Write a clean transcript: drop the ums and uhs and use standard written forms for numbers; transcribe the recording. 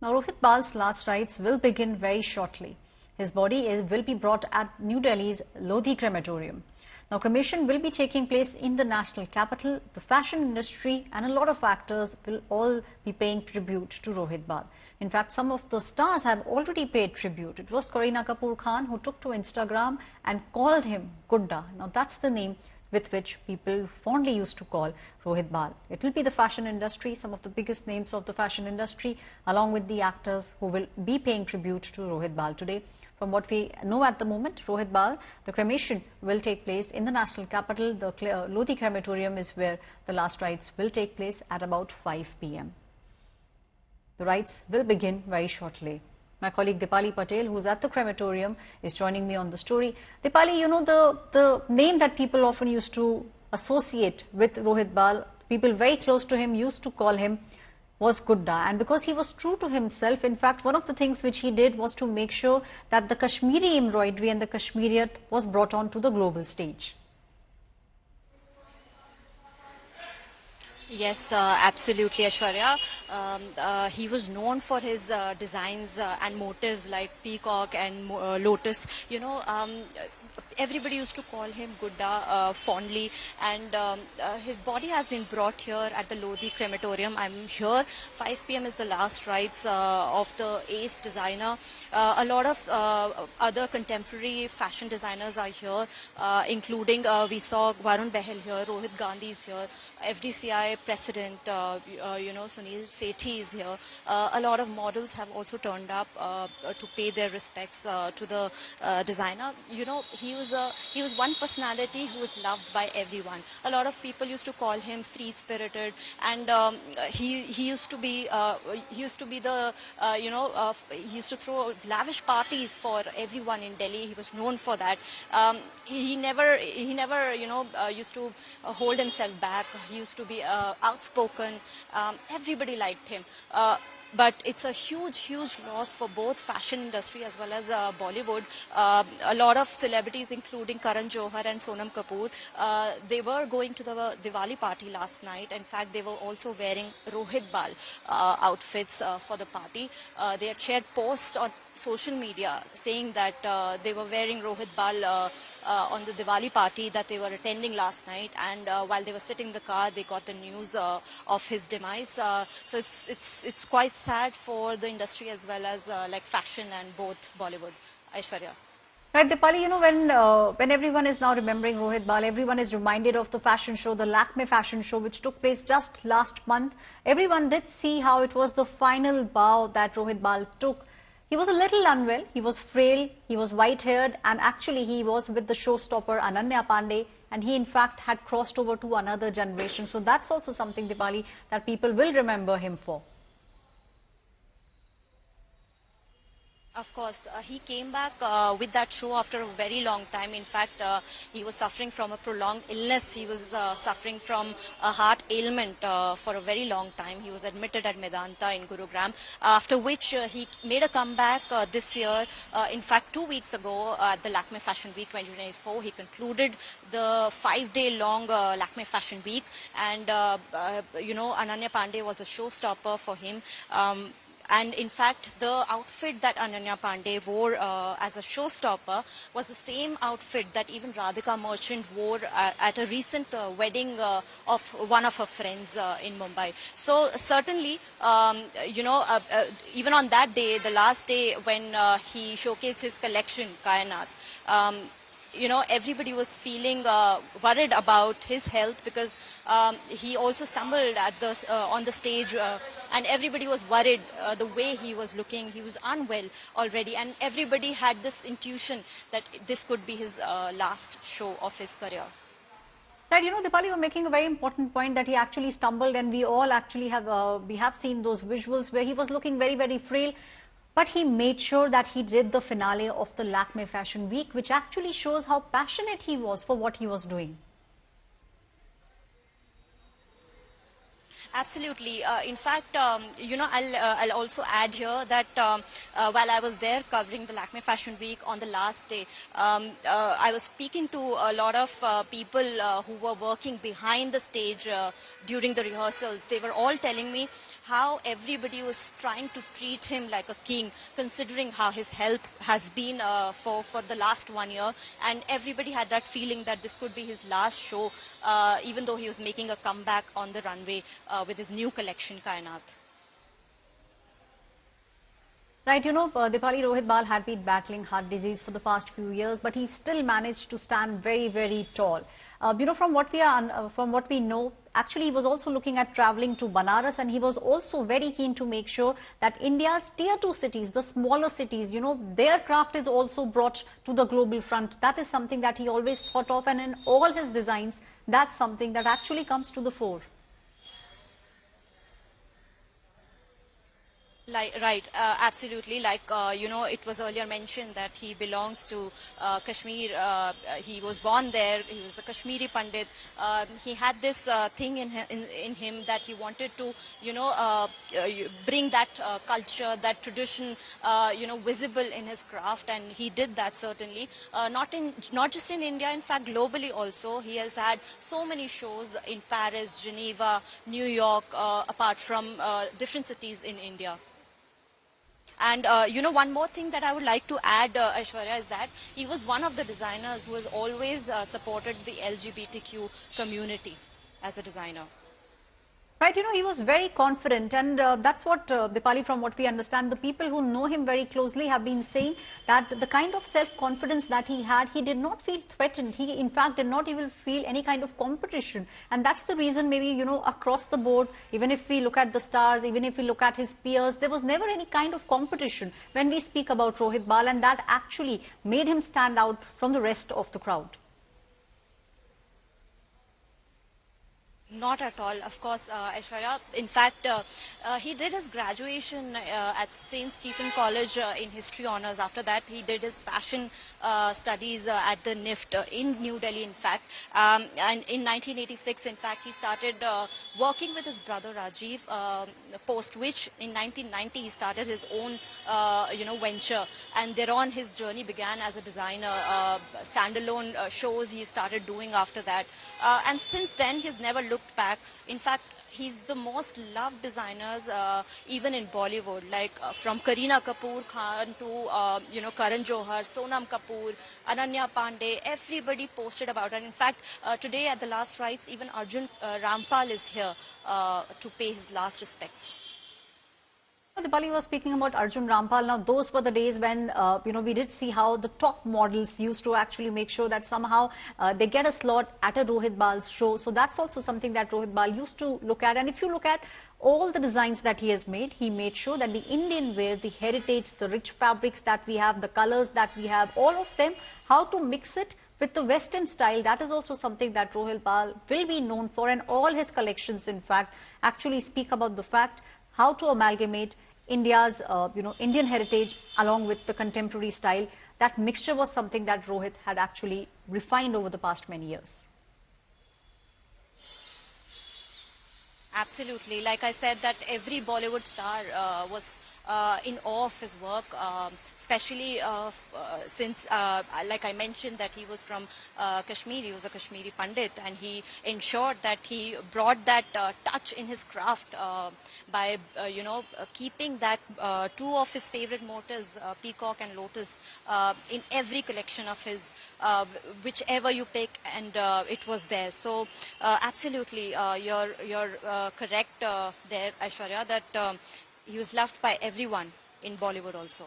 Now, Rohit Bal's last rites will begin very shortly. His body will be brought at New Delhi's Lodhi crematorium. Now, cremation will be taking place in the national capital. The fashion industry and a lot of actors will all be paying tribute to Rohit Bal. In fact, some of the stars have already paid tribute. It was Kareena Kapoor Khan who took to Instagram and called him Gudda. Now, that's the name with which people fondly used to call Rohit Bal. It will be the fashion industry, some of the biggest names of the fashion industry, along with the actors who will be paying tribute to Rohit Bal today. From what we know at the moment, Rohit Bal, the cremation will take place in the national capital. The Lodhi crematorium is where the last rites will take place at about 5 p.m. The rites will begin very shortly. My colleague Dipali Patel, who's at the crematorium, is joining me on the story. Dipali, you know the name that people often used to associate with Rohit Bal, people very close to him used to call him, was Gudda. And because he was true to himself, in fact, one of the things which he did was to make sure that the Kashmiri embroidery and the Kashmiriyat was brought on to the global stage. Yes, absolutely, Aishwarya. He was known for his designs and motives like peacock and lotus. You know, everybody used to call him Gudda fondly, and his body has been brought here at the Lodhi crematorium. I'm here. 5 p.m. is the last rites of the ace designer. A lot of other contemporary fashion designers are here, including we saw Varun Behel here, Rohit Gandhi is here, FDCI president, Sunil Sethi is here. A lot of models have also turned up to pay their respects to the designer. You know, he was one personality who was loved by everyone. A lot of people used to call him free-spirited, and he used to be he used to throw lavish parties for everyone in Delhi. He was known for that. He never used to hold himself back. He used to be outspoken. Everybody liked him. But it's a huge loss for both fashion industry as well as Bollywood. A lot of celebrities, including Karan Johar and Sonam Kapoor, they were going to the Diwali party last night. In fact, they were also wearing Rohit Bal outfits for the party. They had shared posts on social media saying that they were wearing Rohit Bal on the Diwali party that they were attending last night, and while they were sitting in the car, they got the news of his demise. So it's quite sad for the industry as well as like fashion and both Bollywood. Aishwarya. Right, Dipali, you know, when everyone is now remembering Rohit Bal, everyone is reminded of the fashion show, the Lakme fashion show, which took place just last month. Everyone did see how it was the final bow that Rohit Bal took. He was a little unwell, he was frail, he was white-haired, and actually he was with the showstopper Ananya Pandey, and he in fact had crossed over to another generation. So that's also something, Dipali, that people will remember him for. Of course, he came back with that show after a very long time. In fact, he was suffering from a prolonged illness. He was suffering from a heart ailment for a very long time. He was admitted at Medanta in Gurugram, after which he made a comeback this year. In fact, 2 weeks ago at the Lakme Fashion Week 2024, he concluded the 5-day-long Lakme Fashion Week. And, Ananya Pandey was a showstopper for him. And in fact, the outfit that Ananya Pandey wore as a showstopper was the same outfit that even Radhika Merchant wore at a recent wedding of one of her friends in Mumbai. So certainly, even on that day, the last day when he showcased his collection, Kainat, everybody was feeling worried about his health because he also stumbled at on the stage, and everybody was worried the way he was looking. He was unwell already, and everybody had this intuition that this could be his last show of his career. Right, you know, Dipali, you're making a very important point that he actually stumbled, and we all actually have seen those visuals where he was looking very, very frail. But he made sure that he did the finale of the Lakme Fashion Week, which actually shows how passionate he was for what he was doing. Absolutely. In fact, I'll also add here that while I was there covering the Lakme Fashion Week on the last day, I was speaking to a lot of people who were working behind the stage during the rehearsals. They were all telling me how everybody was trying to treat him like a king, considering how his health has been for the last 1 year. And everybody had that feeling that this could be his last show, even though he was making a comeback on the runway with his new collection, Kainat. Right, Dipali, Rohit Bal had been battling heart disease for the past few years, but he still managed to stand very, very tall. From what we know, actually he was also looking at traveling to Banaras, and he was also very keen to make sure that India's tier 2 cities, the smaller cities, their craft is also brought to the global front. That is something that he always thought of, and in all his designs, that's something that actually comes to the fore. Right, absolutely. It was earlier mentioned that he belongs to Kashmir. He was born there. He was the Kashmiri Pandit. He had this thing in him that he wanted to, bring that culture, that tradition, visible in his craft, and he did that certainly. Not just in India, in fact, globally also. He has had so many shows in Paris, Geneva, New York, apart from different cities in India. And, one more thing that I would like to add, Aishwarya, is that he was one of the designers who has always supported the LGBTQ community as a designer. Right, he was very confident, and that's what, Dipali, from what we understand, the people who know him very closely have been saying that the kind of self-confidence that he had, he did not feel threatened. He, in fact, did not even feel any kind of competition. And that's the reason maybe, across the board, even if we look at the stars, even if we look at his peers, there was never any kind of competition when we speak about Rohit Bal, and that actually made him stand out from the rest of the crowd. Not at all, of course, Aishwarya. In fact, he did his graduation at St. Stephen College in History Honours. After that, he did his fashion studies at the NIFT in New Delhi, in fact. And in 1986, in fact, he started working with his brother Rajiv, post which in 1990 he started his own, venture. And thereon his journey began as a designer. Standalone shows he started doing after that. And since then, he's never looked back. In fact, he's the most loved designers even in Bollywood, from Kareena Kapoor Khan to Karan Johar, Sonam Kapoor, Ananya Pandey. Everybody posted about it. In fact, today at the last rites, even Arjun Rampal is here to pay his last respects. Dipali was speaking about Arjun Rampal. Now, those were the days when, we did see how the top models used to actually make sure that somehow they get a slot at a Rohit Bal's show. So that's also something that Rohit Bal used to look at. And if you look at all the designs that he has made, he made sure that the Indian wear, the heritage, the rich fabrics that we have, the colors that we have, all of them, how to mix it with the Western style, that is also something that Rohit Bal will be known for. And all his collections, in fact, actually speak about the fact how to amalgamate India's, Indian heritage along with the contemporary style. That mixture was something that Rohit had actually refined over the past many years. Absolutely. Like I said, that every Bollywood star was in awe of his work, especially since, like I mentioned, that he was from Kashmir. He was a Kashmiri Pandit, and he ensured that he brought that touch in his craft by, keeping that two of his favorite motifs, peacock and lotus, in every collection of his, whichever you pick, and it was there. So, absolutely, you're correct there, Aishwarya, that he was loved by everyone in Bollywood also.